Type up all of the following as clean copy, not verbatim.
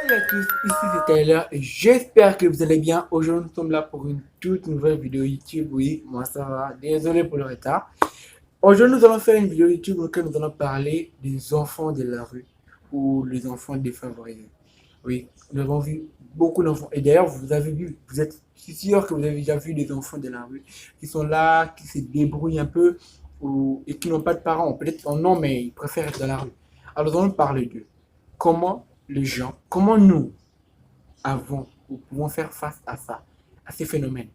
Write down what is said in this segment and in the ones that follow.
Salut à tous, ici c'est Tyler et j'espère que vous allez bien. Aujourd'hui nous sommes là pour une toute nouvelle vidéo YouTube. Oui, moi ça va, désolé pour le retard. Aujourd'hui nous allons faire une vidéo YouTube dans laquelle nous allons parler des enfants de la rue ou les enfants défavorisés. Oui, nous avons vu beaucoup d'enfants et d'ailleurs vous avez vu, je suis sûr que vous avez déjà vu des enfants de la rue qui sont là, qui se débrouillent un peu et qui n'ont pas de parents. Peut-être qu'ils en ont mais ils préfèrent être dans la rue. Alors nous allons parler d'eux. Comment nous avons ou pouvons faire face à ça, à ces phénomènes,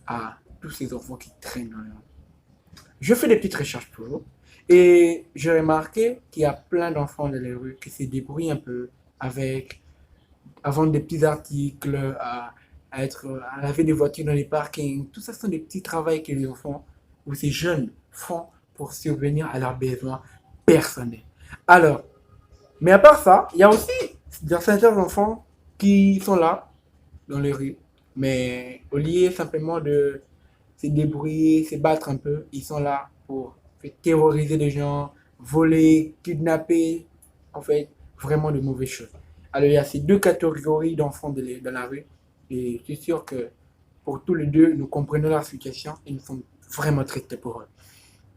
à tous ces enfants qui traînent dans les rues. Je fais des petites recherches toujours et j'ai remarqué qu'il y a plein d'enfants dans les rues qui se débrouillent un peu avec, à vendre des petits articles, à laver des voitures dans les parkings. Tout ça sont des petits travaux que les enfants ou ces jeunes font pour subvenir à leurs besoins personnels. Alors, mais à part ça, il y a aussi certains enfants qui sont là, dans les rues, mais au lieu simplement de se débrouiller, se battre un peu, ils sont là pour terroriser les gens, voler, kidnapper, en fait, vraiment de mauvaises choses. Alors il y a ces deux catégories d'enfants dans la rue, et je suis sûr que pour tous les deux, nous comprenons leur situation et nous sommes vraiment tristes pour eux.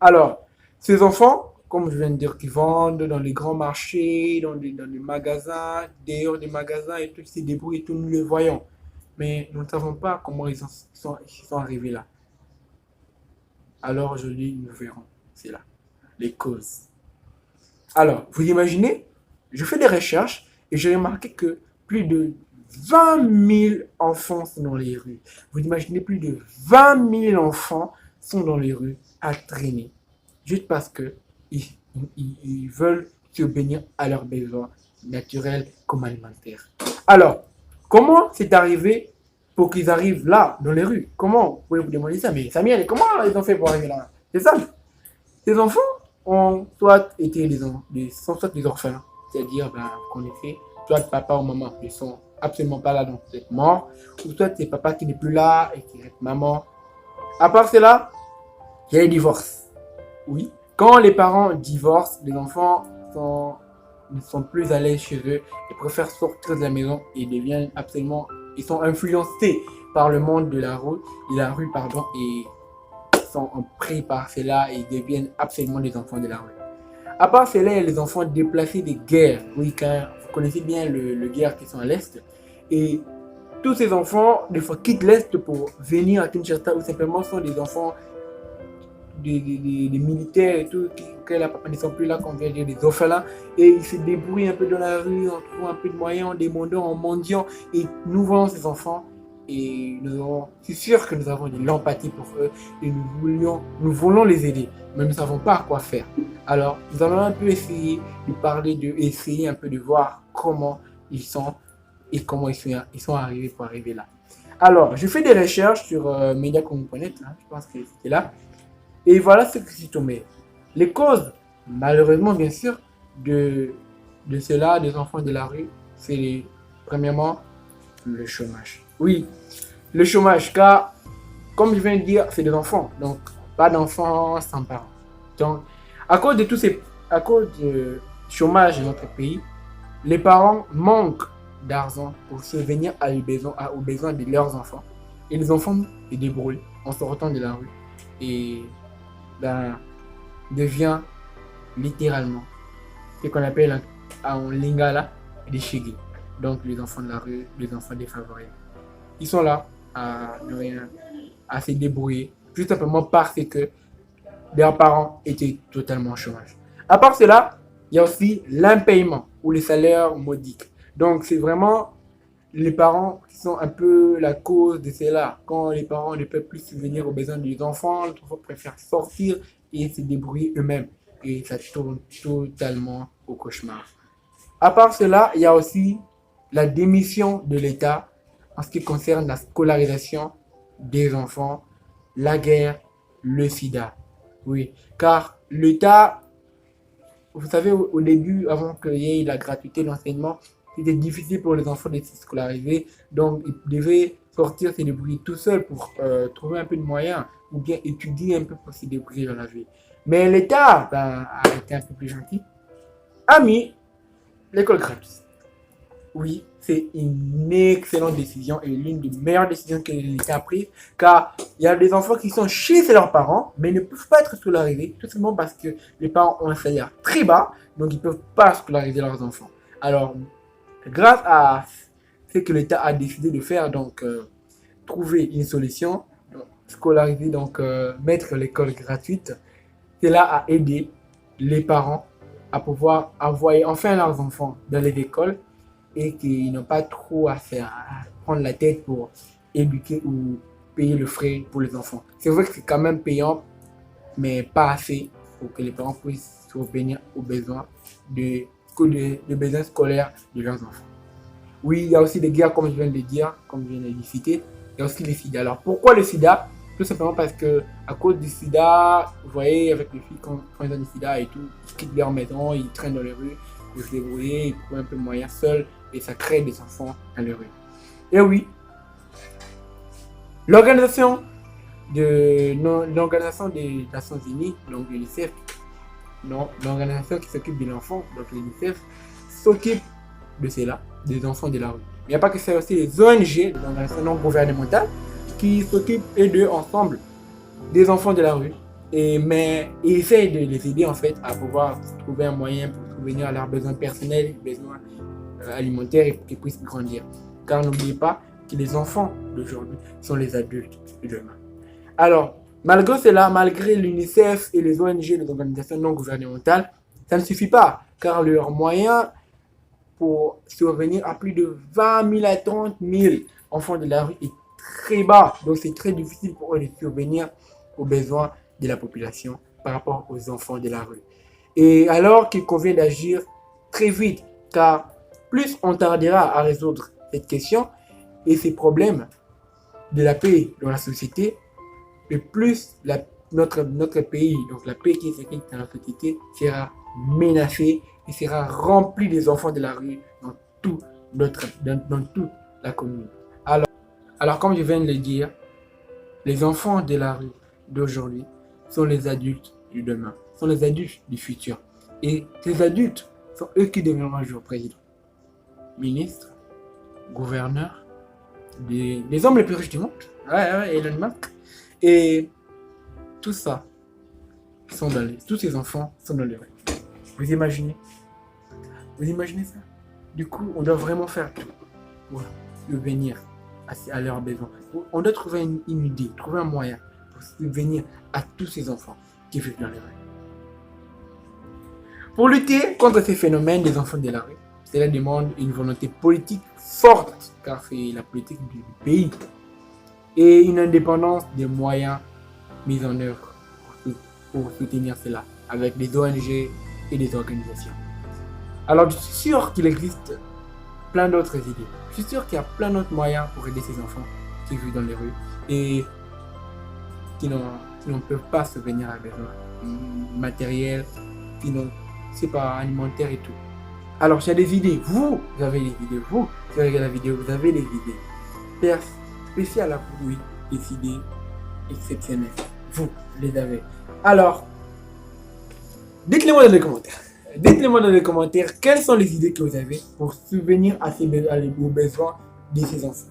Alors, ces enfants, comme je viens de dire, qui vendent dans les grands marchés, dans les magasins, dehors des magasins et tout, ils se débrouillent et tout, nous les voyons. Mais nous ne savons pas comment ils sont arrivés là. Alors aujourd'hui, nous verrons. C'est là. Les causes. Alors, vous imaginez, je fais des recherches et j'ai remarqué que plus de 20 000 enfants sont dans les rues. Vous imaginez, plus de 20 000 enfants sont dans les rues à traîner. Juste parce que ils veulent subvenir à leurs besoins naturels comme alimentaires. Alors, comment c'est arrivé pour qu'ils arrivent là, dans les rues? Comment? Vous pouvez vous demander ça, mais Samuel, comment ils ont fait pour arriver là? C'est ça. Ces enfants ont soit été sont soit des orphelins, c'est-à-dire, ben, vous connaissez, soit papa ou maman, ils sont absolument pas là, donc vous êtes mort, ou soit c'est papa qui n'est plus là et qui reste maman. À part cela, il y a les divorces. Oui. Quand les parents divorcent, les enfants ne sont plus à l'aise chez eux, ils préfèrent sortir de la maison et deviennent absolument, ils sont influencés par le monde de la rue, pardon, et sont pris par cela et deviennent absolument des enfants de la rue. À part cela, il y a les enfants déplacés des guerres. Oui, car vous connaissez bien le guerre qui sont à l'Est. Et tous ces enfants, des fois, quittent l'Est pour venir à Kinshasa ou simplement sont des enfants des militaires et tout, que la papa ne sont plus là, qu'on vient dire des orphelins, et ils se débrouillent un peu dans la rue, en trouvant un peu de moyens, en demandant, en mendiant, et nous voyons ces enfants, et c'est sûr que nous avons de l'empathie pour eux, et nous voulons les aider, mais nous ne savons pas quoi faire. Alors, nous allons un peu essayer de parler essayer un peu de voir comment ils sont, et comment ils sont arrivés pour arriver là. Alors, je fais des recherches sur media.net, hein, je pense que c'était là. Et voilà ce que j'ai tombé. Les causes, malheureusement, bien sûr, de cela, des enfants de la rue, c'est premièrement le chômage. Oui, le chômage, car, comme je viens de dire, c'est des enfants. Donc, pas d'enfants sans parents. Donc, à cause du chômage dans notre pays, les parents manquent d'argent pour subvenir aux besoins de leurs enfants. Et les enfants se débrouillent en sortant de la rue. Et ben, devient littéralement ce qu'on appelle en lingala des shigi. Donc les enfants de la rue, les enfants défavorisés. Ils sont là à se débrouiller, tout simplement parce que leurs parents étaient totalement au chômage. À part cela, il y a aussi l'impaiement ou les salaires modiques. Donc c'est vraiment les parents qui sont un peu la cause de cela. Quand les parents ne peuvent plus subvenir aux besoins des enfants, les enfants préfèrent sortir et se débrouiller eux-mêmes. Et ça tourne totalement au cauchemar. À part cela, il y a aussi la démission de l'État en ce qui concerne la scolarisation des enfants, la guerre, le sida. Oui, car l'État, vous savez, au début, avant qu'il y ait la gratuité de l'enseignement, c'était difficile pour les enfants d'être scolarisés. Donc, ils devaient sortir, se débrouiller tout seuls pour trouver un peu de moyens ou bien étudier un peu pour se débrouiller dans la vie. Mais l'État, ben, a été un peu plus gentil, a mis l'école gratuite. Oui, c'est une excellente décision et l'une des meilleures décisions que l'État a prises, car il y a des enfants qui sont chez leurs parents, mais ne peuvent pas être scolarisés, tout simplement parce que les parents ont un salaire très bas, donc ils ne peuvent pas scolariser leurs enfants. Alors, grâce à ce que l'État a décidé de faire, donc trouver une solution, donc, scolariser, donc mettre l'école gratuite, cela a aidé les parents à pouvoir envoyer enfin leurs enfants dans les écoles et qu'ils n'ont pas trop à faire, à prendre la tête pour éduquer ou payer le frais pour les enfants. C'est vrai que c'est quand même payant, mais pas assez pour que les parents puissent subvenir aux besoins de besoins scolaires de leurs enfants. Oui, il y a aussi des guerres, comme je viens de le dire, comme je viens de le citer. Il y a aussi le sida. Alors pourquoi le sida? Tout simplement parce que à cause du sida, vous voyez, avec les filles, quand ils ont du sida et tout, ils quittent leur maison, ils traînent dans les rues, ils se débrouillent, ils trouvent un peu moyen seuls et ça crée des enfants dans les rues. Et oui, l'organisation l'organisation des Nations Unies, donc l'UNICEF, l'organisation qui s'occupe de l'enfant, donc l'UNICEF, s'occupe de cela, des enfants de la rue. Il n'y a pas que ça, aussi les ONG, les organisations non gouvernementales, qui s'occupent eux deux ensemble des enfants de la rue mais essayent de les aider en fait à pouvoir trouver un moyen pour subvenir à leurs besoins personnels, besoins alimentaires et pour qu'ils puissent grandir. Car n'oubliez pas que les enfants d'aujourd'hui sont les adultes de demain. Alors, malgré cela, malgré l'UNICEF et les ONG, les organisations non gouvernementales, ça ne suffit pas, car leurs moyens pour survenir à plus de 20 000 à 30 000 enfants de la rue est très bas. Donc c'est très difficile pour eux de survenir aux besoins de la population par rapport aux enfants de la rue. Et alors qu'il convient d'agir très vite, car plus on tardera à résoudre cette question et ces problèmes de la paix dans la société, et plus notre pays, donc la paix qui est dans la société, sera menacée et sera rempli des enfants de la rue dans toute la commune. Alors, comme je viens de le dire, les enfants de la rue d'aujourd'hui sont les adultes du demain, sont les adultes du futur. Et ces adultes sont eux qui deviendront un jour président, ministre, gouverneur, les hommes les plus riches du monde, Elon Musk. Et tout ça, tous ces enfants sont dans les rues. Vous imaginez? Vous imaginez ça? Du coup, on doit vraiment faire tout pour subvenir à leurs besoins. On doit trouver une idée, trouver un moyen pour subvenir à tous ces enfants qui vivent dans les rues. Pour lutter contre ces phénomènes des enfants de la rue, cela demande une volonté politique forte, car c'est la politique du pays, et une indépendance des moyens mis en œuvre pour soutenir cela, avec des ONG et des organisations. Alors, je suis sûr qu'il existe plein d'autres idées. Je suis sûr qu'il y a plein d'autres moyens pour aider ces enfants qui vivent dans les rues et qui n'en peuvent pas subvenir à besoins matériels, qui n'ont, c'est pas alimentaire et tout. Alors, il y a des idées. Vous avez des idées. Vous qui regardez la vidéo, vous avez des idées. Spéciales à vous, oui, des idées exceptionnelles. Vous les avez. Alors, dites-le-moi dans les commentaires. Dites-le-moi dans les commentaires quelles sont les idées que vous avez pour subvenir aux besoins de ces enfants.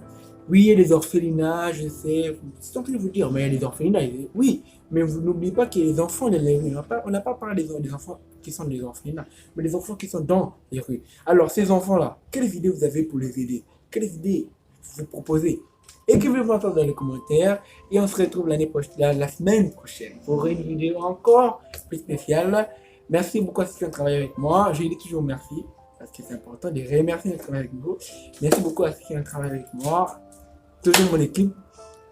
Oui, il y a des orphelinats, je sais, c'est en train de vous dire, mais il y a des orphelinats, oui, mais vous n'oubliez pas qu'il y a des enfants dans les rues. On n'a pas parlé des enfants qui sont des orphelinats, mais des enfants qui sont dans les rues. Alors, ces enfants-là, quelles idées vous avez pour les aider? Quelles idées vous proposez? Écrivez-moi ça dans les commentaires et on se retrouve la semaine prochaine pour une vidéo encore plus spéciale. Merci beaucoup à ceux qui ont travaillé avec moi. Je dis toujours merci parce que c'est important de remercier de travailler avec vous. Merci beaucoup à ceux qui ont travaillé avec moi. Toujours mon équipe.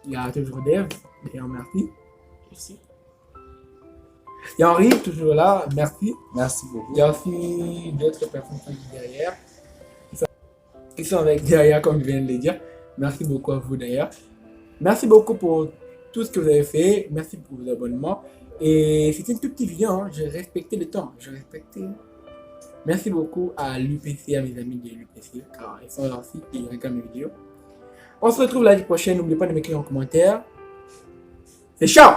Il y a toujours Dev. D'ailleurs, merci. Merci. Il y a Henri, toujours là. Merci. Merci beaucoup. Il y a aussi d'autres personnes qui sont derrière. Qui sont avec derrière, comme je viens de le dire. Merci beaucoup à vous d'ailleurs. Merci beaucoup pour tout ce que vous avez fait. Merci pour vos abonnements. Et c'était une toute petite vidéo, hein. J'ai respecté le temps. Merci beaucoup à l'UPC, à mes amis de l'UPC, car ils sont là aussi et ils regardent mes vidéos. On se retrouve l'année prochaine. N'oubliez pas de m'écrire en commentaire. C'est ciao!